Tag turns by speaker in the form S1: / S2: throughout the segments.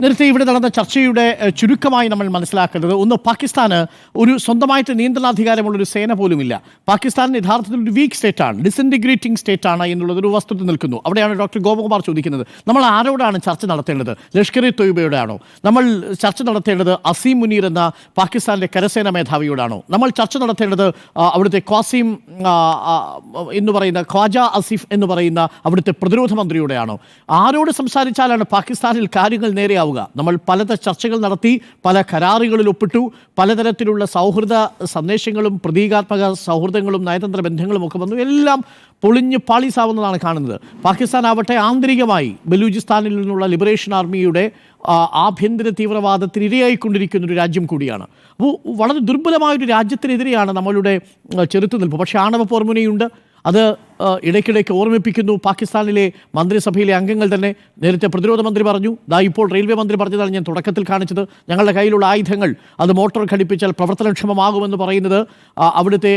S1: നേരത്തെ ഇവിടെ നടന്ന ചർച്ചയുടെ ചുരുക്കമായി നമ്മൾ മനസ്സിലാക്കേണ്ടത് ഒന്ന്, പാകിസ്ഥാന് ഒരു സ്വന്തമായിട്ട് നിയന്ത്രണാധികാരമുള്ളൊരു സേന പോലുമില്ല. പാകിസ്ഥാൻ യഥാർത്ഥത്തിൽ ഒരു വീക്ക് സ്റ്റേറ്റാണ്, ഡിസിൻറ്റിഗ്രേറ്റിംഗ് സ്റ്റേറ്റാണ് എന്നുള്ളതൊരു വസ്തുത നിൽക്കുന്നു. അവിടെയാണ് ഡോക്ടർ ഗോപകുമാർ ചോദിക്കുന്നത്, നമ്മൾ ആരോടാണ് ചർച്ച നടത്തേണ്ടത്? ലഷ്കർ ഇ തൊയ്ബയോടാണോ? നമ്മൾ ചർച്ച നടത്തേണ്ടത് അസീം മുനീർ എന്ന പാകിസ്ഥാനിലെ കരസേന മേധാവിയോടാണോ? നമ്മൾ ചർച്ച നടത്തേണ്ടത് അവിടുത്തെ ഖാസിം എന്ന് പറയുന്ന ഖ്വാജ ആസിഫ് എന്ന് പറയുന്ന അവിടുത്തെ പ്രതിരോധ മന്ത്രിയോടെയാണോ? ആരോട് സംസാരിച്ചാലാണ് പാകിസ്ഥാനിൽ കാര്യങ്ങൾ നേരെയാവുക? നമ്മൾ പലതരം ചർച്ചകൾ നടത്തി, പല കരാറുകളിൽ ഒപ്പിട്ടു, പലതരത്തിലുള്ള സൗഹൃദ സന്ദേശങ്ങളും പ്രതീകാത്മക സൗഹൃദങ്ങളും നയതന്ത്ര ബന്ധങ്ങളും ഒക്കെ വന്നു, എല്ലാം പൊളിഞ്ഞ് പാളീസാവുന്നതാണ് കാണുന്നത്. പാകിസ്ഥാൻ ആവട്ടെ ആന്തരികമായി ബലൂചിസ്ഥാനിൽ നിന്നുള്ള ലിബറേഷൻ ആർമിയുടെ ആഭ്യന്തര തീവ്രവാദത്തിന് ഇരയായിക്കൊണ്ടിരിക്കുന്ന ഒരു രാജ്യം കൂടിയാണ്. അപ്പോൾ വളരെ ദുർബലമായൊരു രാജ്യത്തിനെതിരെയാണ് നമ്മളുടെ ചെറുത്തുനിൽപ്പ്. പക്ഷേ ആണവ പോർമുനയുണ്ട്, അത് ഇടയ്ക്കിടയ്ക്ക് ഓർമ്മിപ്പിക്കുന്നു പാകിസ്ഥാനിലെ മന്ത്രിസഭയിലെ അംഗങ്ങൾ തന്നെ. നേരത്തെ പ്രതിരോധ മന്ത്രി പറഞ്ഞു, ഇപ്പോൾ റെയിൽവേ മന്ത്രി പറഞ്ഞതാണ് ഞാൻ തുടക്കത്തിൽ കാണിച്ചത്, ഞങ്ങളുടെ കയ്യിലുള്ള ആയുധങ്ങൾ അത് മോട്ടോർ ഘടിപ്പിച്ചാൽ പ്രവർത്തനക്ഷമമാകുമെന്ന് പറയുന്നത് അവിടുത്തെ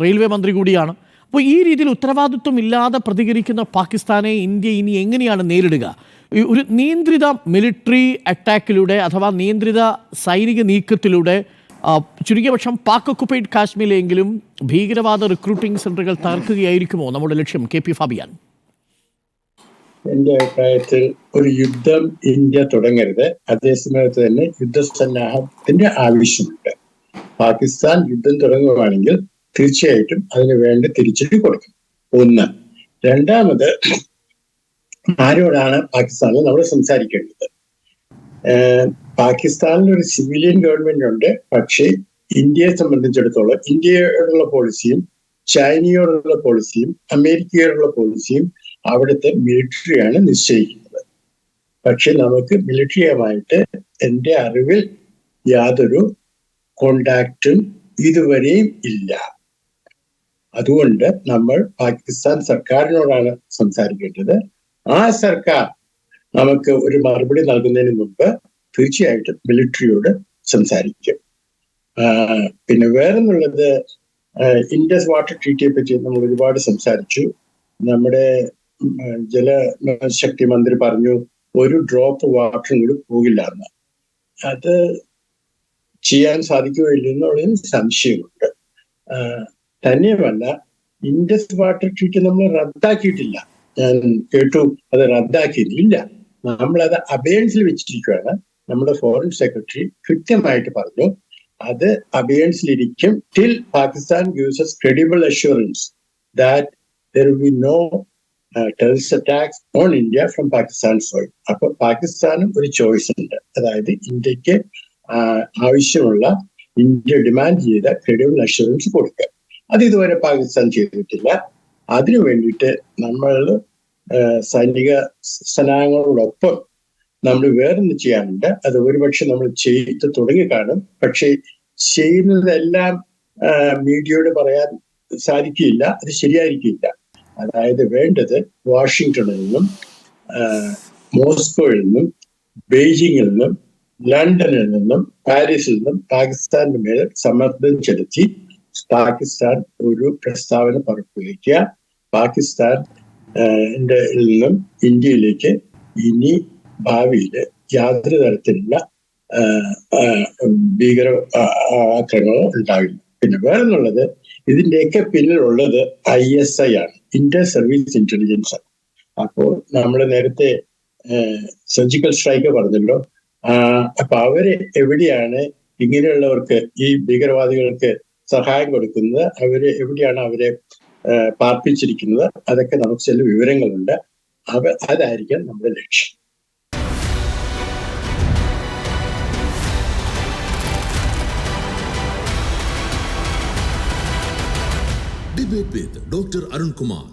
S1: റെയിൽവേ മന്ത്രി കൂടിയാണ്. അപ്പോൾ ഈ രീതിയിൽ ഉത്തരവാദിത്വം ഇല്ലാതെ പ്രതികരിക്കുന്ന പാകിസ്ഥാനെ ഇന്ത്യ ഇനി എങ്ങനെയാണ് നേരിടുക? ഒരു നിയന്ത്രിത മിലിറ്ററി അറ്റാക്കിലൂടെ അഥവാ നിയന്ത്രിത സൈനിക നീക്കത്തിലൂടെ ചുരുങ്ങിയ പക്ഷം പാക് ഒക്കുപ്പൈഡ് കാശ്മീരിലെങ്കിലും ഭീകരവാദ റിക്രൂട്ടിംഗ് സെന്ററുകൾ തകർക്കുകയായിരിക്കുമോ നമ്മുടെ ലക്ഷ്യം? K P Fabian.
S2: എന്റെ അഭിപ്രായത്തിൽ ഒരു യുദ്ധം ഇന്ത്യ തുടങ്ങരുത്. അതേസമയത്ത് തന്നെ യുദ്ധസന്നാഹത്തിന്റെ ആവശ്യമുണ്ട്. പാകിസ്ഥാൻ യുദ്ധം തുടങ്ങുകയാണെങ്കിൽ തീർച്ചയായിട്ടും അതിന് വേണ്ട തിരിച്ചടി കൊടുക്കും. ഒന്ന്. രണ്ടാമത്, ആരോടാണ് പാകിസ്ഥാനിൽ നമ്മൾ സംസാരിക്കേണ്ടത്? പാകിസ്ഥാനിൽ ഒരു സിവിലിയൻ ഗവൺമെന്റ് ഉണ്ട്. പക്ഷേ ഇന്ത്യയെ സംബന്ധിച്ചിടത്തോളം ഇന്ത്യയോടുള്ള പോളിസിയും ചൈനയോടുള്ള പോളിസിയും അമേരിക്കയോടുള്ള പോളിസിയും അവിടുത്തെ മിലിറ്ററിയാണ് നിശ്ചയിക്കുന്നത്. പക്ഷെ നമുക്ക് മിലിറ്ററിയുമായിട്ട് എൻ്റെ അറിവിൽ യാതൊരു കോണ്ടാക്റ്റും ഇതുവരെയും ഇല്ല. അതുകൊണ്ട് നമ്മൾ പാകിസ്ഥാൻ സർക്കാരിനോടാണ് സംസാരിക്കേണ്ടത്. ആ സർക്കാർ നമുക്ക് ഒരു മറുപടി നൽകുന്നതിന് മുമ്പ് തീർച്ചയായിട്ടും മിലിറ്ററിയോട് സംസാരിക്കും. പിന്നെ വേറെന്നുള്ളത്, ഇൻഡസ് വാട്ടർ ട്രീറ്റിയെ പറ്റി നമ്മൾ ഒരുപാട് സംസാരിച്ചു. നമ്മുടെ ജലശക്തി മന്ത്രി പറഞ്ഞു ഒരു ഡ്രോപ്പ് വാട്ടറും കൂടി പോകില്ല എന്ന്. അത് ചെയ്യാൻ സാധിക്കുകയില്ലെന്നുള്ളതിന് സംശയമുണ്ട്. തന്നെയുമല്ല, ഇൻഡസ് വാട്ടർ ട്രീറ്റ് നമ്മൾ റദ്ദാക്കിയിട്ടില്ല. ഞാൻ കേട്ടു അത് റദ്ദാക്കിയില്ല, നമ്മളത് അബേൺസിൽ വെച്ചിരിക്കുകയാണ്. നമ്മുടെ ഫോറിൻ സെക്രട്ടറി കൃത്യമായിട്ട് പറഞ്ഞു അത് അബേൺസിലിരിക്കും till Pakistan gives us credible assurance that there will be no terrorist attacks on India from Pakistan soil. അപ്പൊ പാകിസ്ഥാനും ഒരു ചോയ്സ് ഉണ്ട്. അതായത് ഇന്ത്യക്ക് ആവശ്യമുള്ള, ഇന്ത്യ ഡിമാൻഡ് ചെയ്ത ക്രെഡിബിൾ അഷ്വറൻസ് കൊടുക്കുക. അത് ഇതുവരെ പാകിസ്ഥാൻ ചെയ്തിട്ടില്ല. അതിനു വേണ്ടിയിട്ട് നമ്മൾ സൈനിക സന്നാഹങ്ങളോടൊപ്പം നമ്മൾ വേറൊന്ന് ചെയ്യാനുണ്ട്. അത് ഒരുപക്ഷെ നമ്മൾ ചെയ്ത് തുടങ്ങി കാണും. പക്ഷെ ചെയ്യുന്നതെല്ലാം മീഡിയയോട് പറയാൻ സാധിക്കില്ല, അത് ശരിയായിരിക്കില്ല. അതായത് വേണ്ടത് വാഷിങ്ടണിൽ നിന്നും മോസ്കോയിൽ നിന്നും ബെയ്ജിങ്ങിൽ നിന്നും ലണ്ടനിൽ നിന്നും പാരീസിൽ നിന്നും പാകിസ്ഥാന്റെ മേൽ സമ്മർദ്ദം ചെലുത്തി പാകിസ്ഥാൻ ഒരു പ്രസ്താവന പുറപ്പെടുവിക്കുക. പാകിസ്ഥാൻ നിന്നും ഇന്ത്യയിലേക്ക് ഇനി ഭാവിയിൽ യാതൊരു തരത്തിലുള്ള ഭീകര ആക്രമണങ്ങളോ ഉണ്ടാവില്ല. പിന്നെ വേറെന്നുള്ളത്, ഇതിന്റെയൊക്കെ പിന്നിലുള്ളത് ISI ആണ്, ഇന്റർ സർവീസ് ഇന്റലിജൻസ് ആണ്. അപ്പോൾ നമ്മൾ നേരത്തെ സർജിക്കൽ സ്ട്രൈക്ക് പറഞ്ഞല്ലോ. അപ്പൊ അവര് എവിടെയാണ് ഇങ്ങനെയുള്ളവർക്ക്, ഈ ഭീകരവാദികൾക്ക് സഹായം കൊടുക്കുന്നത്? അവര് എവിടെയാണ് അവരെ പാർപ്പിച്ചിരിക്കുന്നത്? അതൊക്കെ നമുക്ക് ചില വിവരങ്ങളുണ്ട്. അതായിരിക്കാം നമ്മുടെ ലക്ഷ്യം.
S3: Debate with Dr. Arun Kumar.